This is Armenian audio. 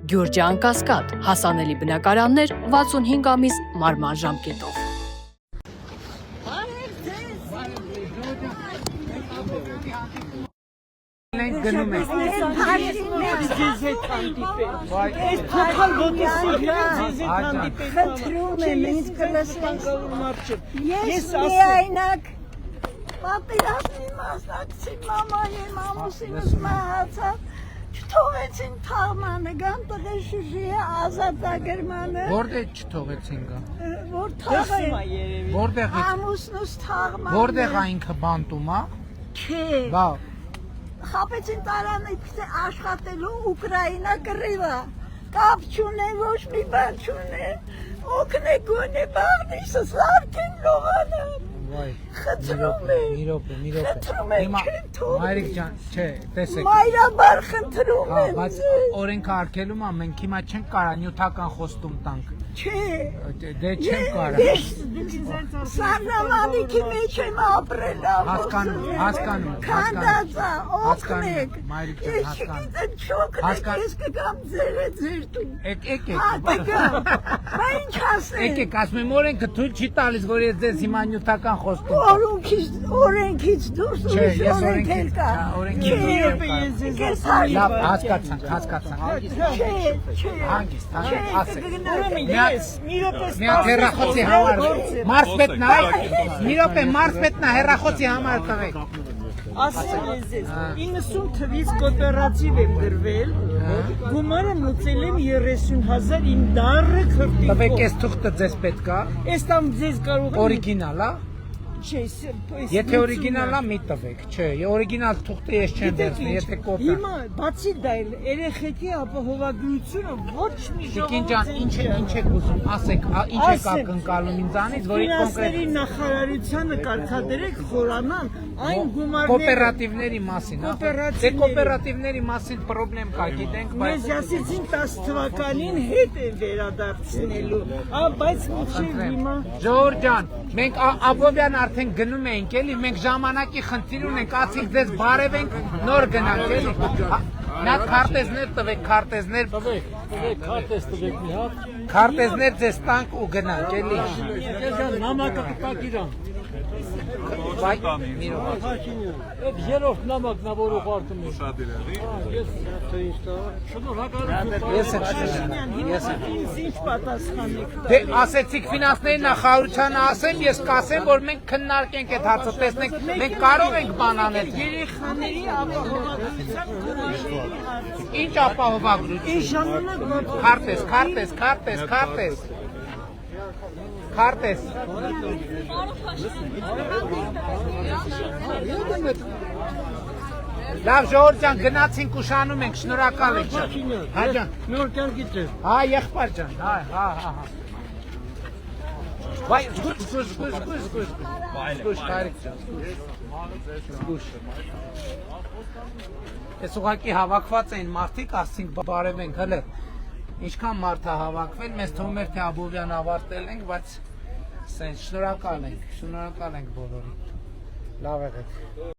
Գյուրջան Կասկադ, հասանելի բնակարաններ 65 ամիս մարման ժամկետով։ Գնում ենք։ Խնդրում եմ ինձ ես միայնակ պատերազմի մասնակցի մաման ամուսինս մահացավ չթողեցին թաղմանը գան տղեր Շուշիի ազատագրմանը Որտեղ չթողեցին գա։ որ թաղը Որտեղ ամուսնուս թաղմանը Որտեղ է ինքը բանտում, հա։ Չէ Բա խապեցին տարանը աշխատելու Ուկրաինա կռիվը կապ չունե ոչ մի բան չունե օգնե գոնե բաղնիսս լարքեն լողանը Վայ խնդրում եմ խնդրում եմ Մայրիկ ջան, չէ, տեսեք։ Մայրաբար խնդրում եմ Բայց օրենքը արգելում է, մենք հիմա չենք կարա նյութական խոստում տանք։ Չէ Դե չեմ կարա։ Սառնամանիքի մեջ եմ ապրել Հասկանում քանդածա օգնեք Մայրիկ ջան, հասկանում չօգնեք ես կգամ ձեր տուն Եկեք Բա ինչ ասեմ Եկեք, ասում եմ օրենքը թույլ չի տալիս, որ ես ձեզ հիմա նյութական խոստում Օրենքից դուրս ուրիշ օրենք էլ կա Լավ, հասկացանք Հանգիստ, ասեք Մի հատ հեռախոսի համար Մարսպետնա Մի րոպե մարսպետնա հեռախոսի համար տվեք Ասել ես ձեզ 90 թվից կոոպերատիվ եմ գրվել գումարը մուծել եմ 30,000 իմ դառը քրտիկով Տվեք ես թուղթը ձեզ պետք է Էս տամ ձեզ կարող եմ Օրիգինալ, հա Եթե օրիգինալ է մի տվեք, չէ, օրիգինալ թուղթը ես չեմ դերնի, եթե կոպիա Հիմա բացի դա երեխեքի ապահովագրությունը ոչ մի Տիկին ջան, ինչ եք ուզում, ասեք, ինչ եք ակնկալում ինձանից, որի կոնկրետ նախարարությանը կարգադրեք խորանան այն գումարները Կոոպերատիվների մասին, դե կոոպերատիվների մասին պրոբլեմ կա, գիտենք, բայց Մեզ ասեցին 10 թվականին հետ է վերադարձնելու, բայց մինչև հիմա Ժողովուրդ ջան, մենք Աբովյան արդեն գնում էինք էլի, մենք ժամանակի խնդիր ունենք, ասիկ ձեզ բարևենք, նոր գնանք էլի Նա քարտեզներ տվեք, քարտեզներ քարտեզ տվեք մի հատ Քարտեզներ ձեզ տանք ու գնանք էլի Նամակը տակ իրան Վայ, մի րոպե Այդ երրորդ նամակն է որ ուղարկում եմ Ես ինչ պատասխանեք Դե ասեցիք ֆինանսների նախարարությանը ասեմ, ես կասեմ, որ մենք քննարկենք այդ հարցը, տեսնենք, մենք կարող ենք բան անել երեխաների ապահովագրության Ինչ ապահովագրություն Ինչ ժամանակ Քարտեզ Լավ ժողովուրդ ջան, գնացինք ուշանում ենք, շնորհակալ ենք ջան Հա ջան նոր կարգից է Հա եղբայր ջան, հա Վայ, զգուշ, Հայրիկ ջան, զգուշ Ես ուղղակի հավաքված էին մարդիկ, ասցինք բարևենք, հլը Ինչքան մարդ է հավաքվել, մեզ թվում էր թե Աբովյան ավարտել ենք, բայց շնորհակալ ենք բոլորին Լավ եղեք